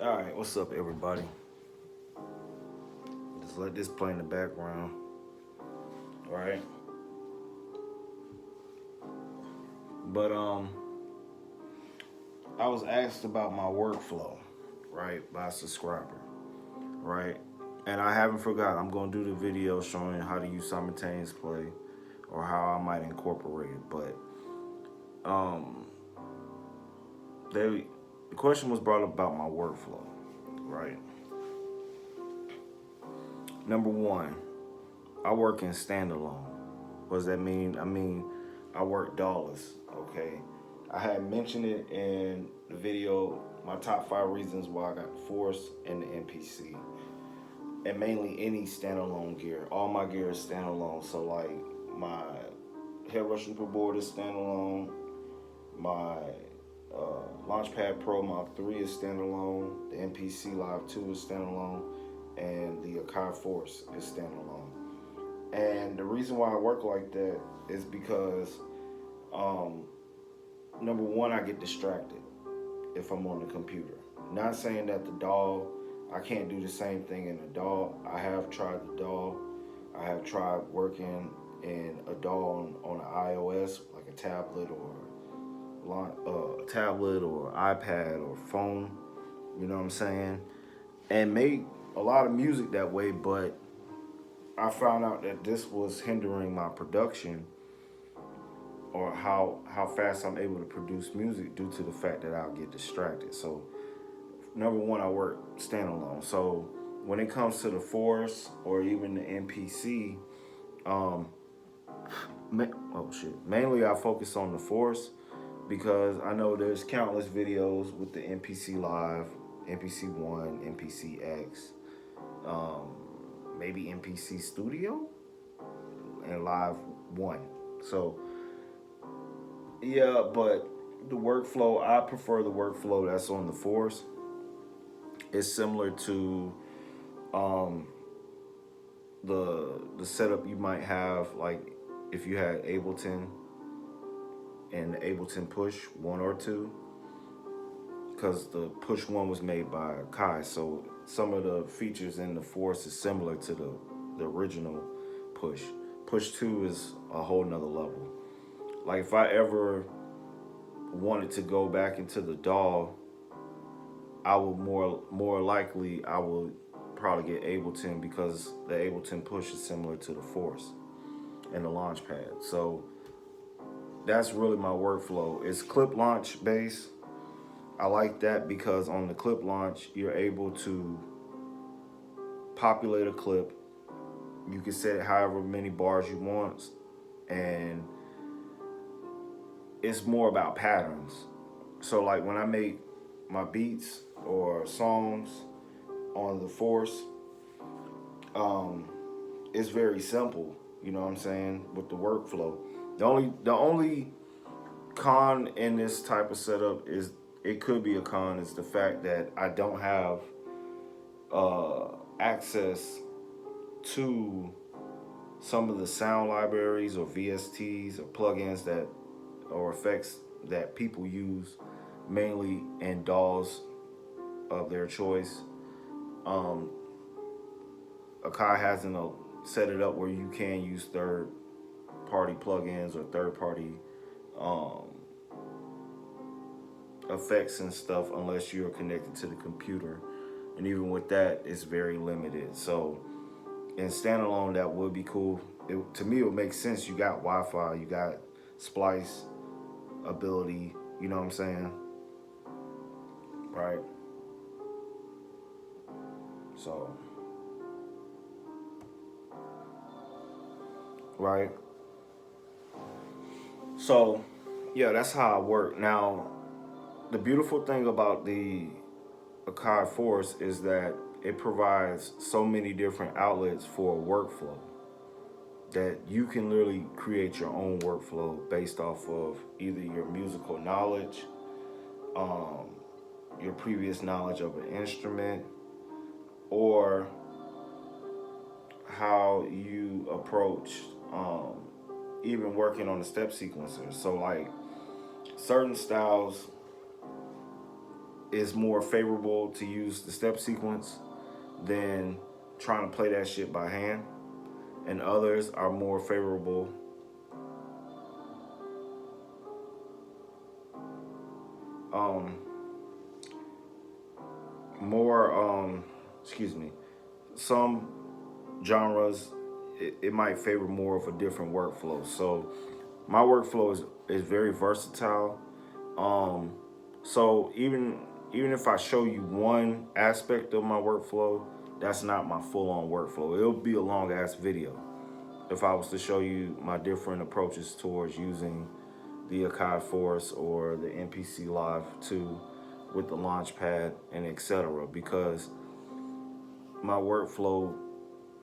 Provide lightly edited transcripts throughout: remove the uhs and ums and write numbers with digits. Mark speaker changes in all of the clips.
Speaker 1: All right, what's up, everybody? Just let this play in the background, right? But I was asked about my workflow, right, by a subscriber, right? And I haven't forgot. I'm gonna do the video showing how to use simultaneous play, or how I might incorporate it. But um, they the question was brought up about my workflow, right? Number one, I work in standalone. What does that mean? I mean, I work dollars, okay? I had mentioned it in the video, my top 5 reasons why I got the Force and the MPC. And mainly any standalone gear. All my gear is standalone. So like my Head Rush board is standalone. My Launchpad Pro Mark 3 is standalone. The MPC Live 2 is standalone. And the Akai Force is standalone. And the reason why I work like that is because, number one, I get distracted if I'm on the computer. Not saying that the DAW, I can't do the same thing in a DAW. I have tried the DAW. I have tried working in a DAW on an iOS, like a tablet or iPad or phone. You know what I'm saying? And made a lot of music that way, but I found out that this was hindering my production, or how fast I'm able to produce music, due to the fact that I'll get distracted. So number one, I work standalone. So when it comes to the Force or even the MPC, um, mainly I focus on the Force because I know there's countless videos with the MPC Live, MPC One, MPC X, maybe MPC Studio, and Live One. So yeah, but the workflow, I prefer the workflow that's on the Force. It's similar to um, the setup you might have, like if you had Ableton and the Ableton Push 1 or 2, because the Push 1 was made by Kai, so some of the features in the Force is similar to the original Push. Push 2 is a whole nother level. Like if I ever wanted to go back into the DAW, I would more likely I would probably get Ableton, because the Ableton Push is similar to the Force and the Launchpad. So that's really my workflow. It's clip launch based. I like that because on the clip launch, you're able to populate a clip. You can set it however many bars you want, and it's more about patterns. So like when I make my beats or songs on the Force, it's very simple. You know what I'm saying, with the workflow. The only con in this type of setup is, it could be a con, is the fact that I don't have access to some of the sound libraries or VSTs or plugins that, or effects that people use mainly in DAWs of their choice. Akai hasn't set it up where you can use third-party plugins or third-party um, effects and stuff unless you're connected to the computer. And even with that, it's very limited. So in standalone, that would be cool. To me, it would make sense. You got Wi-Fi, you got splice ability, you know what I'm saying? Right? So, right? So, yeah, that's how I work. Now, the beautiful thing about the Akai Force is that it provides so many different outlets for a workflow, that you can literally create your own workflow based off of either your musical knowledge, um, your previous knowledge of an instrument, or how you approach even working on the step sequencer. So like certain styles is more favorable to use the step sequence than trying to play that shit by hand, and others are more favorable um more excuse me, some genres it might favor more of a different workflow. So my workflow is very versatile. um so even if I show you one aspect of my workflow, that's not my full-on workflow. It'll be a long ass video if I was to show you my different approaches towards using the Akai Force or the MPC Live 2 with the Launchpad and etc. Because my workflow,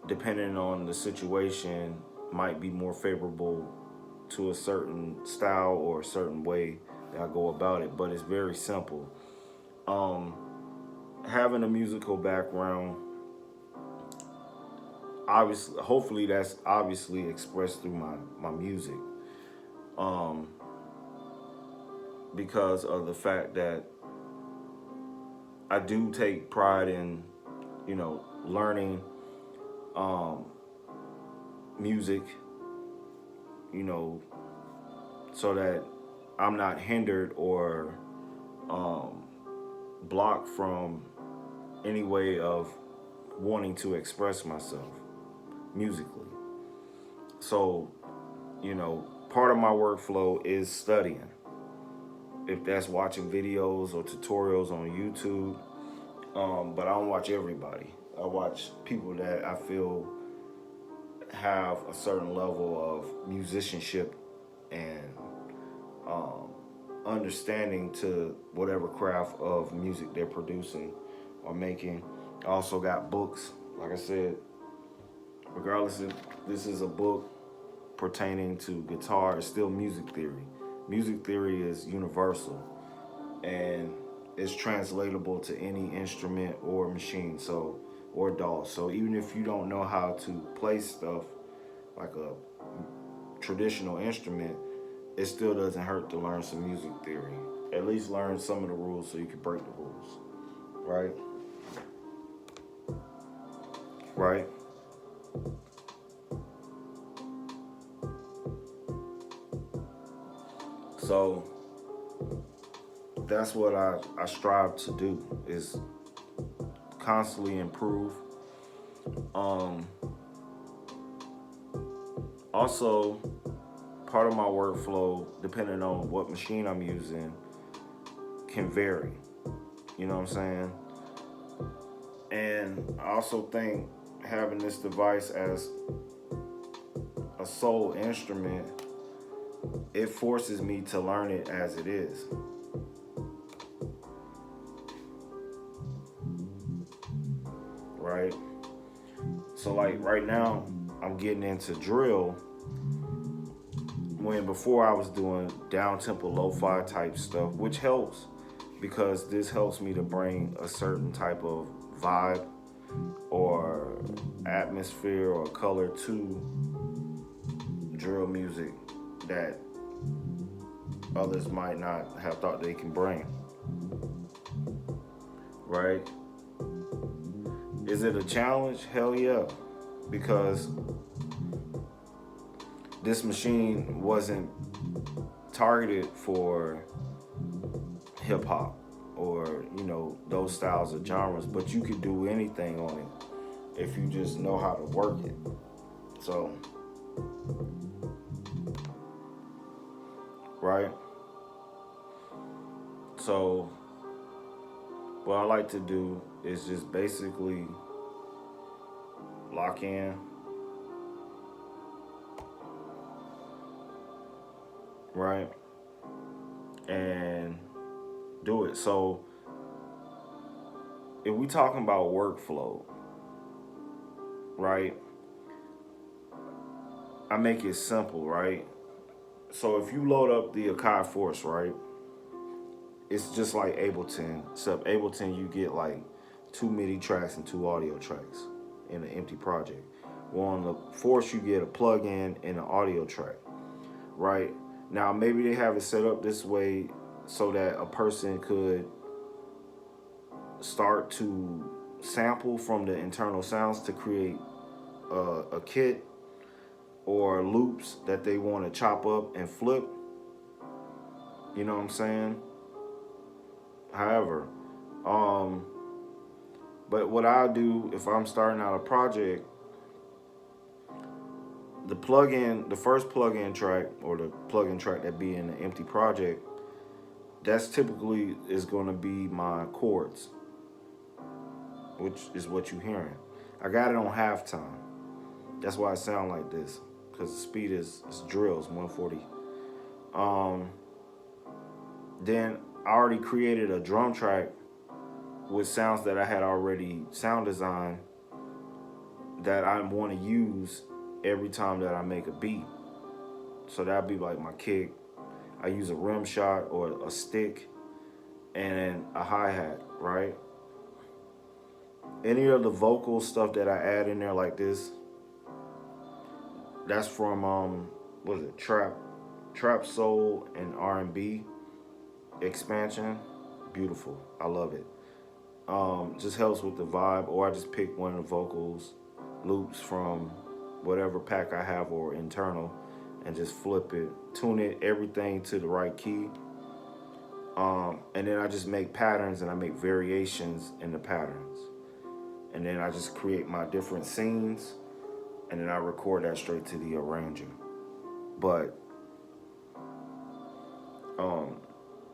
Speaker 1: depending on the situation, might be more favorable to a certain style or a certain way that I go about it. But it's very simple. Um, Having a musical background, obviously, hopefully, that's obviously expressed through my music. Um, because of the fact that I do take pride in, learning um, music, you know, so that I'm not hindered or um, blocked from any way of wanting to express myself musically. So, part of my workflow is studying. If that's watching videos or tutorials on YouTube, but I don't watch everybody. I watch people that I feel have a certain level of musicianship and um, understanding to whatever craft of music they're producing or making. I also got books. Like I said, regardless if this is a book pertaining to guitar, it's still music theory. Music theory is universal and it's translatable to any instrument or machine, or DAW. So even if you don't know how to play stuff like a traditional instrument, it still doesn't hurt to learn some music theory. At least learn some of the rules so you can break the rules. Right? Right? So that's what I strive to do, is constantly improve. Um, Also, part of my workflow, depending on what machine I'm using, can vary. You know what I'm saying? And I also think having this device as a sole instrument, it forces me to learn it as it is. Right? So like right now, I'm getting into drill when before I was doing down tempo lo-fi type stuff, which helps because this helps me to bring a certain type of vibe or atmosphere or color to drill music that others might not have thought they can bring. Right? Is it a challenge? Hell yeah. Because this machine wasn't targeted for hip hop or, those styles of genres, but you could do anything on it if you just know how to work it. So, right? So, what I like to do is just basically lock in, right? And do it. So if we talking about workflow, right? I make it simple, right? So if you load up the Akai Force, right? It's just like Ableton, except Ableton you get like 2 MIDI tracks and 2 audio tracks in an empty project. Well, on the Force you get a plug-in and an audio track, right? Now maybe they have it set up this way so that a person could start to sample from the internal sounds to create a kit or loops that they want to chop up and flip. You know what I'm saying? However, um, but what I do if I'm starting out a project, the first plug-in track or the plug-in track that be in the empty project, that's typically is going to be my chords, which is what you're hearing. I got it on halftime. That's why it sound like this, because the speed is drills 140. Um, then I already created a drum track with sounds that I had already sound designed that I want to use every time that I make a beat. So that'd be like my kick. I use a rim shot or a stick and a hi-hat, right? Any of the vocal stuff that I add in there like this, that's from what is it, trap soul and R&B expansion. Beautiful. I love it. Just helps with the vibe, or I just pick one of the vocals loops from whatever pack I have or internal and just flip it, tune it, everything to the right key. And then I just make patterns and I make variations in the patterns. And then I just create my different scenes and then I record that straight to the arranger. But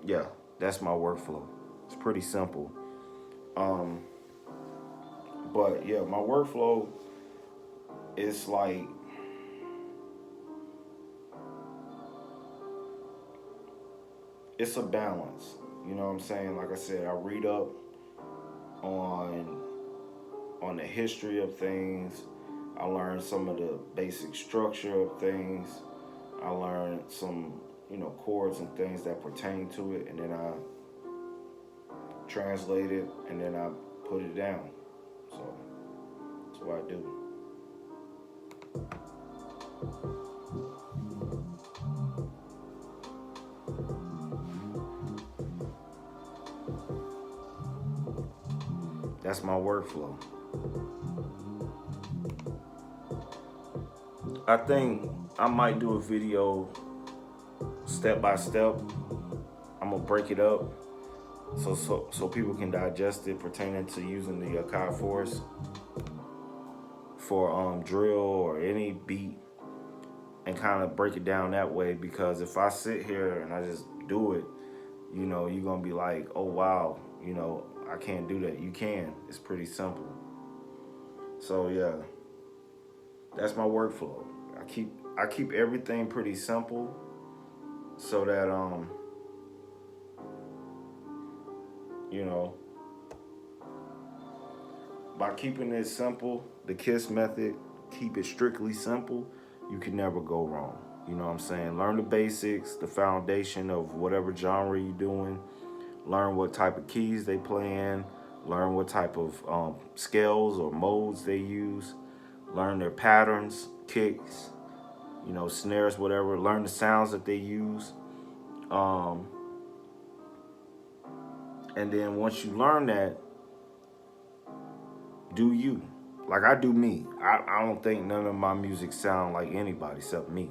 Speaker 1: yeah, that's my workflow. It's pretty simple. But yeah, my workflow is like it's a balance. You know what I'm saying? Like I said, I read up on the history of things. I learned some of the basic structure of things. I learned some, chords and things that pertain to it, and then I translate it, and then I put it down. So that's what I do. That's my workflow. I think I might do a video step by step. I'm gonna break it up so people can digest it pertaining to using the Akai Force for drill or any beat, and kind of break it down that way. Because if I sit here and I just do it, you're gonna be like, oh wow, I can't do that. You can. It's pretty simple. So yeah, that's my workflow. I keep everything pretty simple so that by keeping it simple, the KISS method, keep it strictly simple, you can never go wrong. You know what I'm saying? Learn the basics, the foundation of whatever genre you're doing. Learn what type of keys they play in. Learn what type of scales or modes they use. Learn their patterns, kicks, snares, whatever. Learn the sounds that they use. And then once you learn that, do you. Like I do me. I don't think none of my music sound like anybody except me.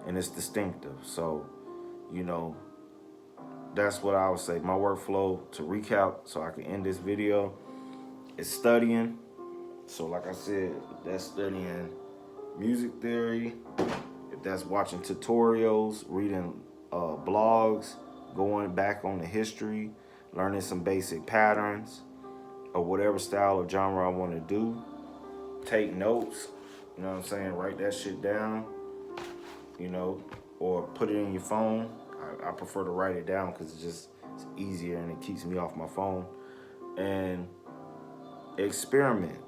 Speaker 1: And it's distinctive. So, that's what I would say. My workflow, to recap so I can end this video, is studying. So like I said, that's studying music theory. If that's watching tutorials, reading blogs, going back on the history, learning some basic patterns or whatever style of genre I want to do. Take notes, you know what I'm saying? Write that shit down, or put it in your phone. I prefer to write it down because it's easier and it keeps me off my phone. And experiment,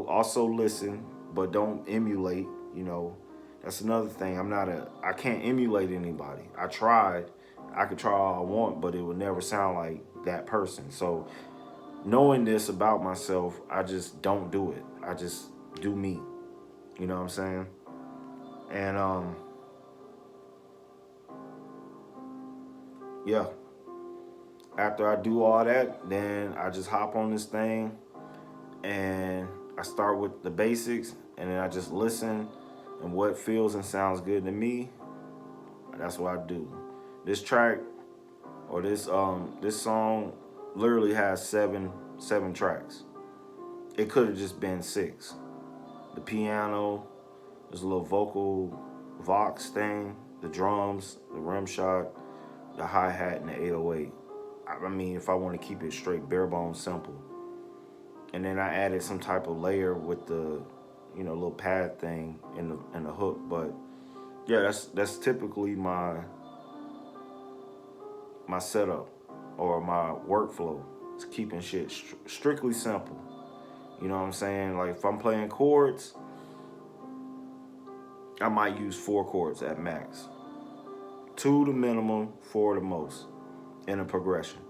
Speaker 1: also listen, but don't emulate, That's another thing. I can't emulate anybody. I could try all I want, but it would never sound like that person. So knowing this about myself, I just don't do it. I just do me. You know what I'm saying? And yeah. After I do all that, then I just hop on this thing and I start with the basics, and then I just listen, and what feels and sounds good to me, that's what I do. This track or this song literally has seven tracks. It could have just been six. The piano, there's a little vocal vox thing, the drums, the rim shot, the hi-hat, and the 808. I mean, if I want to keep it straight, bare bones simple. And then I added some type of layer with the, little pad thing in the hook. But yeah, that's typically my setup or my workflow. It's keeping shit strictly simple. You know what I'm saying? Like if I'm playing chords, I might use 4 chords at max. 2 the minimum, 4 the most in a progression.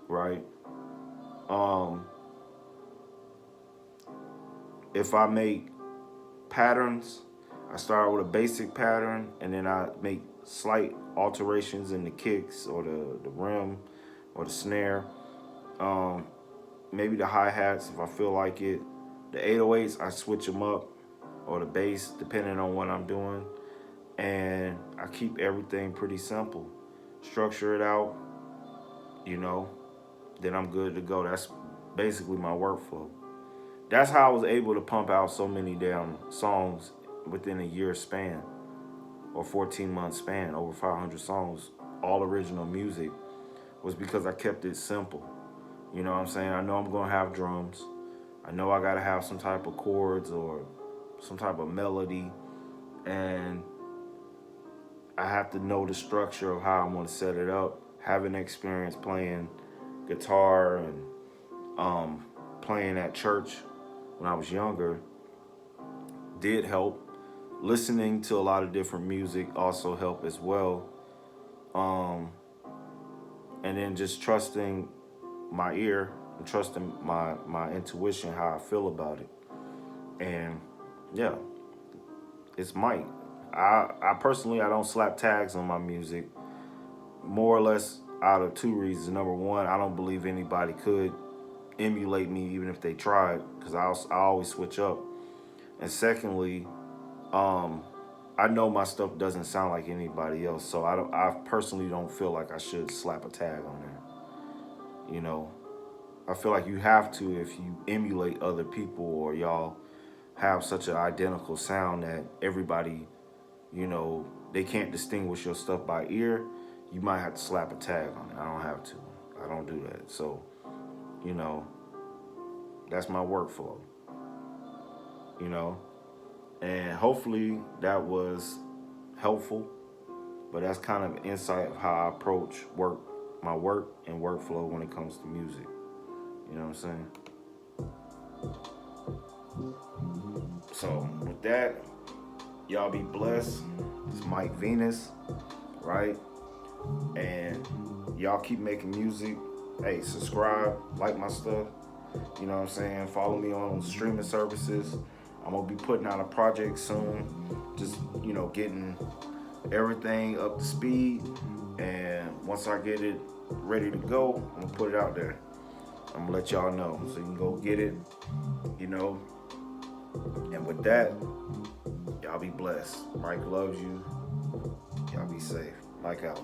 Speaker 1: Right? If I make patterns, I start with a basic pattern and then I make slight alterations in the kicks or the rim or the snare. Maybe the hi-hats if I feel like it. The 808s, I switch them up, or the bass, depending on what I'm doing. And I keep everything pretty simple. Structure it out, then I'm good to go. That's basically my workflow. That's how I was able to pump out so many damn songs within a year span or 14-month span, over 500 songs, all original music, was because I kept it simple. You know what I'm saying? I know I'm going to have drums. I know I got to have some type of chords or some type of melody. And I have to know the structure of how I'm going to set it up. Having experience playing guitar and playing at church when I was younger did help. Listening to a lot of different music also helped as well. And then just trusting my ear and trusting my intuition, how I feel about it. And yeah, it's Mike. I personally, I don't slap tags on my music, more or less out of 2 reasons. Number one, I don't believe anybody could emulate me even if they tried, because I always switch up. And secondly, I know my stuff doesn't sound like anybody else, so I personally don't feel like I should slap a tag on there. I feel like you have to if you emulate other people or y'all have such an identical sound that everybody, they can't distinguish your stuff by ear. You might have to slap a tag on it. I don't have to. I don't do that. So, that's my workflow. And hopefully that was helpful. But that's kind of insight of how I approach my work and workflow when it comes to music. You know what I'm saying? So with that, y'all be blessed. It's Mike Venus, right? And y'all keep making music. Hey, subscribe, like my stuff. You know what I'm saying? Follow me on streaming services. I'm gonna be putting out a project soon. Just, getting everything up to speed. And once I get it ready to go, I'm gonna put it out there. I'm gonna let y'all know so you can go get it, And with that, y'all be blessed. Mike loves you. Y'all be safe. Mike out.